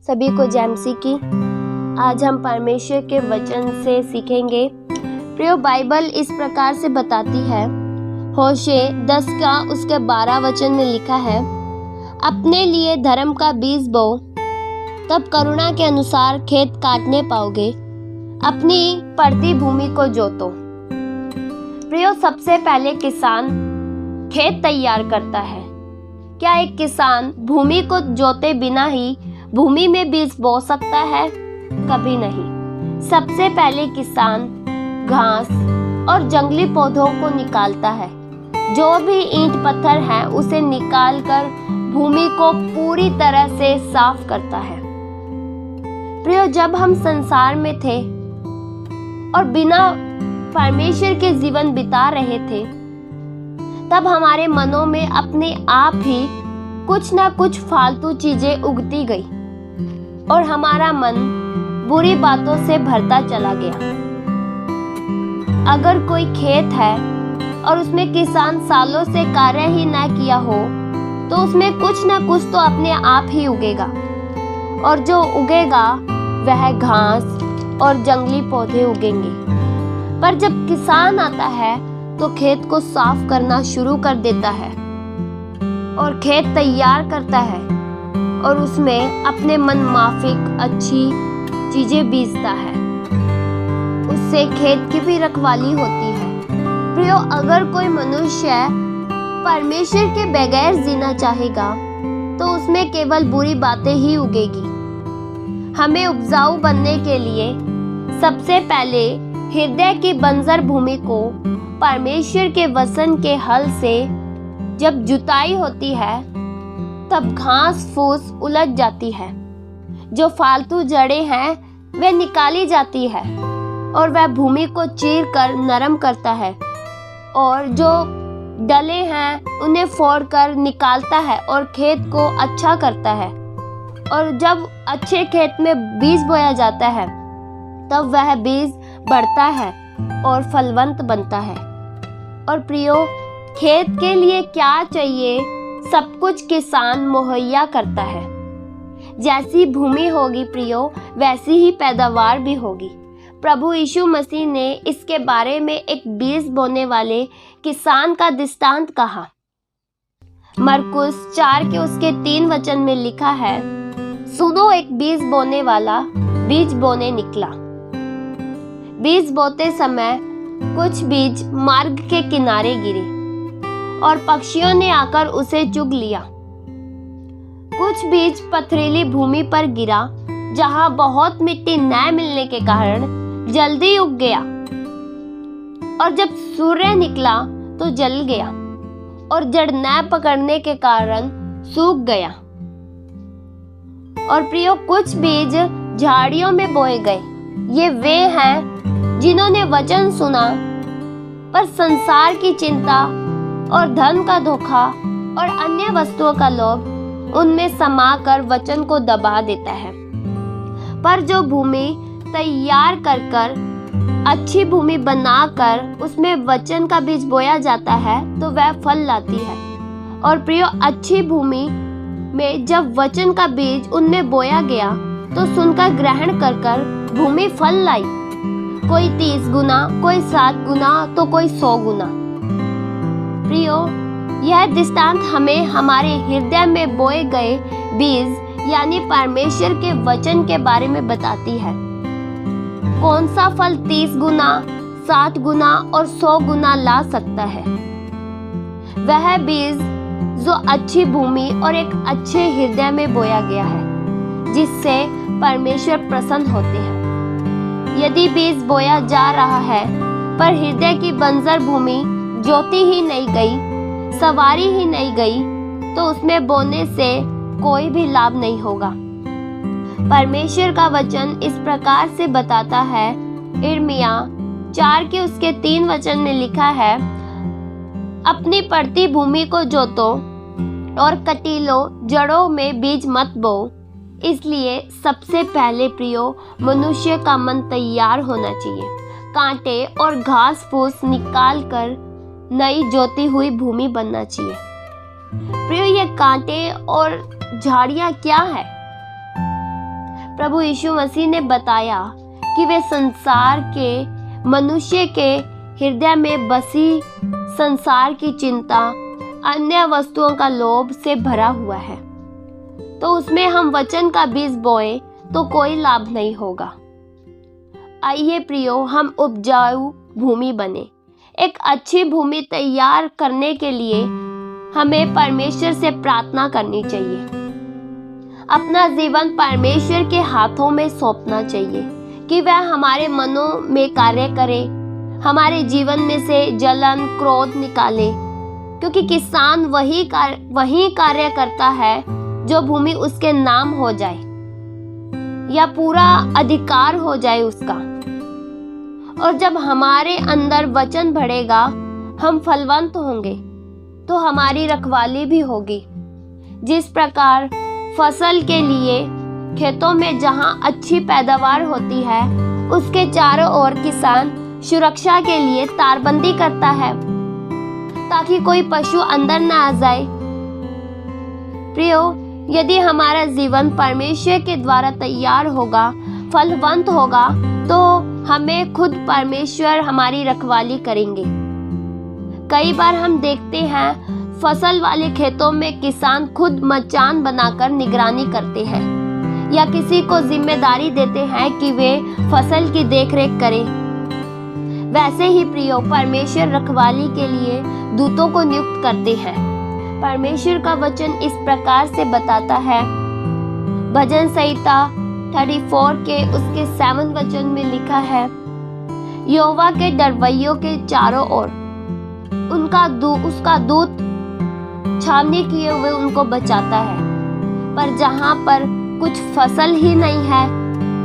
सभी को जैमसी की। आज हम परमेश्वर के वचन से सीखेंगे। प्रियो, बाइबल इस प्रकार से बताती है। होशे 10 का उसके 12 वचन में लिखा है, अपने लिए धर्म का बीज बो, तब करुणा के अनुसार खेत काटने पाओगे, अपनी पड़ती भूमि को जोतो। प्रियो, सबसे पहले किसान खेत तैयार करता है। क्या एक किसान भूमि को जोते बिना ही भूमि में बीज बो सकता है? कभी नहीं। सबसे पहले किसान घास और जंगली पौधों को निकालता है। जो भी ईंट पत्थर है उसे निकालकर भूमि को पूरी तरह से साफ करता है। प्रियो, जब हम संसार में थे और बिना परमेश्वर के जीवन बिता रहे थे, तब हमारे मनों में अपने आप ही कुछ ना कुछ फालतू चीजें उगती गई और हमारा मन बुरी बातों से भरता चला गया। अगर कोई खेत है और उसमें किसान सालों से कार्य ही ना किया हो, तो उसमें कुछ ना कुछ तो अपने आप ही उगेगा, और जो उगेगा वह घास और जंगली पौधे उगेंगे। पर जब किसान आता है तो खेत को साफ करना शुरू कर देता है और खेत तैयार करता है और उसमें अपने मन माफिक अच्छी चीजें बीजता है। उससे खेत की भी रखवाली होती है। प्रियो, अगर कोई मनुष्य परमेश्वर के बगैर जीना चाहेगा तो उसमें केवल बुरी बातें ही उगेगी। हमें उपजाऊ बनने के लिए सबसे पहले हृदय की बंजर भूमि को परमेश्वर के वचन के हल से जब जुताई होती है, तब घास फूस उलझ जाती है। जो फालतू जड़ें हैं वे निकाली जाती है और वह भूमि को चीर कर नरम करता है, और जो डले हैं उन्हें फोड़कर निकालता है और खेत को अच्छा करता है। और जब अच्छे खेत में बीज बोया जाता है, तब वह बीज बढ़ता है और फलवंत बनता है। और प्रियो, खेत के लिए क्या चाहिए सब कुछ किसान मुहैया करता है। जैसी भूमि होगी प्रियो, वैसी ही पैदावार भी होगी। प्रभु यीशु मसीह ने इसके बारे में एक बीज बोने वाले किसान का दृष्टांत कहा। मरकुस 4 के उसके 3 वचन में लिखा है, सुनो, एक बीज बोने वाला बीज बोने निकला। बीज बोते समय कुछ बीज मार्ग के किनारे गिरे और पक्षियों ने आकर उसे चुग लिया। कुछ बीज पथरीली भूमि पर गिरा, जहां बहुत मिट्टी न मिलने के कारण जल्दी उग गया, और जब सूर्य निकला तो जल गया और जड़ न पकड़ने के कारण सूख गया। और प्रियो, कुछ बीज झाड़ियों में बोए गए। ये वे हैं जिन्होंने वचन सुना, पर संसार की चिंता और धन का धोखा और अन्य वस्तुओं का लोभ उनमें समाकर वचन को दबा देता है। पर जो भूमि तैयार कर अच्छी भूमि बनाकर उसमें वचन का बीज बोया जाता है, तो वह फल लाती है। और प्रियो, अच्छी भूमि में जब वचन का बीज उनमें बोया गया, तो सुनकर ग्रहण कर भूमि फल लाई। कोई 30 गुना, कोई 7 गुना, तो कोई 100 गुना। प्रियो, यह दृष्टांत हमें हमारे हृदय में बोए गए बीज यानी परमेश्वर के वचन के बारे में बताती है। कौन सा फल 30 गुना, 7 गुना और 100 गुना ला सकता है? वह बीज जो अच्छी भूमि और एक अच्छे हृदय में बोया गया है, जिससे परमेश्वर प्रसन्न होते हैं। यदि बीज बोया जा रहा है पर हृदय की बंजर भूमि जोती ही नहीं गई, सवारी ही नहीं गई, तो उसमें बोने से कोई भी लाभ नहीं होगा। परमेश्वर का वचन इस प्रकार से बताता है। यिर्मयाह 4 के उसके 3 वचन में लिखा है, अपनी पड़ती भूमि को जोतो और कटीलों जड़ों में बीज मत बो। इसलिए सबसे पहले प्रियो, मनुष्य का मन तैयार होना चाहिए। कांटे और घास फूस निकाल कर नई जोती हुई भूमि बनना चाहिए। प्रियो, ये कांटे और झाड़ियां क्या है? प्रभु यीशु मसीह ने बताया कि वे संसार के मनुष्य के हृदय में बसी संसार की चिंता, अन्य वस्तुओं का लोभ से भरा हुआ है। तो उसमें हम वचन का बीज बोए तो कोई लाभ नहीं होगा। आइए प्रियो, हम उपजाऊ भूमि बने। एक अच्छी भूमि तैयार करने के लिए हमें परमेश्वर से प्रार्थना करनी चाहिए। अपना जीवन परमेश्वर के हाथों में सौंपना चाहिए कि वह हमारे मनों में कार्य करे, हमारे जीवन में से जलन, क्रोध निकाले, क्योंकि किसान वही कार्य करता है जो भूमि उसके नाम हो जाए या पूरा अधिकार हो जाए उसका। और जब हमारे अंदर वचन बढ़ेगा, हम फलवंत होंगे, तो हमारी रखवाली भी होगी। जिस प्रकार फसल के लिए खेतों में जहां अच्छी पैदावार होती है, उसके चारों ओर किसान सुरक्षा के लिए तारबंदी करता है ताकि कोई पशु अंदर ना आ जाए। प्रियो, यदि हमारा जीवन परमेश्वर के द्वारा तैयार होगा, फलवंत होगा, तो हमें खुद परमेश्वर हमारी रखवाली करेंगे। कई बार हम देखते हैं फसल वाले खेतों में किसान खुद मचान बनाकर निगरानी करते हैं या किसी को जिम्मेदारी देते हैं कि वे फसल की देखरेख करें। वैसे ही प्रियो, परमेश्वर रखवाली के लिए दूतों को नियुक्त करते हैं। परमेश्वर का वचन इस प्रकार से बताता है, भजन संहिता 34 के उसके 7 वचन में लिखा है, यहोवा के डरवैयों के चारों ओर उसका दूत छावनी किए हुए उनको बचाता है। पर जहां पर कुछ फसल ही नहीं है,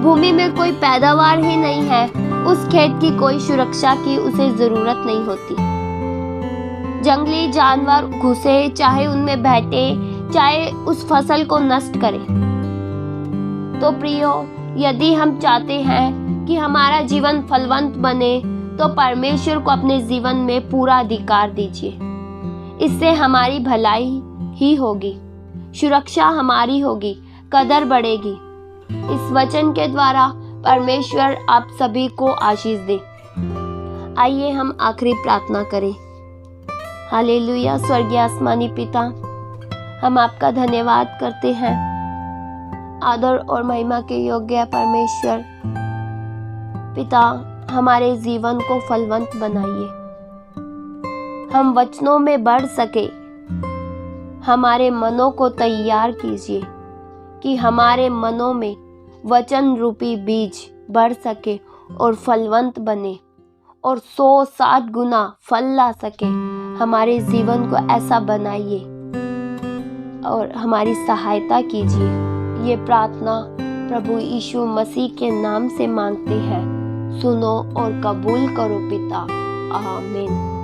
भूमि में कोई पैदावार ही नहीं है, उस खेत की कोई सुरक्षा की उसे जरूरत नहीं होती। जंगली जानवर घुसे, चाहे उनमें बैठे, चाहे उस फसल को नष्ट करे। तो प्रियो, यदि हम चाहते हैं कि हमारा जीवन फलवंत बने, तो परमेश्वर को अपने जीवन में पूरा अधिकार दीजिए। इससे हमारी भलाई ही होगी, सुरक्षा हमारी होगी, कदर बढ़ेगी। इस वचन के द्वारा परमेश्वर आप सभी को आशीष दे। आइए हम आखिरी प्रार्थना करें। हालेलुया। स्वर्गीय आसमानी पिता, हम आपका धन्यवाद करते हैं। आदर और महिमा के योग्य परमेश्वर पिता, हमारे जीवन को फलवंत बनाइए, हम वचनों में बढ़ सके। हमारे मनों को तैयार कीजिए कि हमारे मनों में वचन रूपी बीज बढ़ सके और फलवंत बने और 100-100 गुना फल ला सके। हमारे जीवन को ऐसा बनाइए और हमारी सहायता कीजिए। ये प्रार्थना प्रभु यीशु मसीह के नाम से मांगते हैं, सुनो और कबूल करो पिता। आमीन।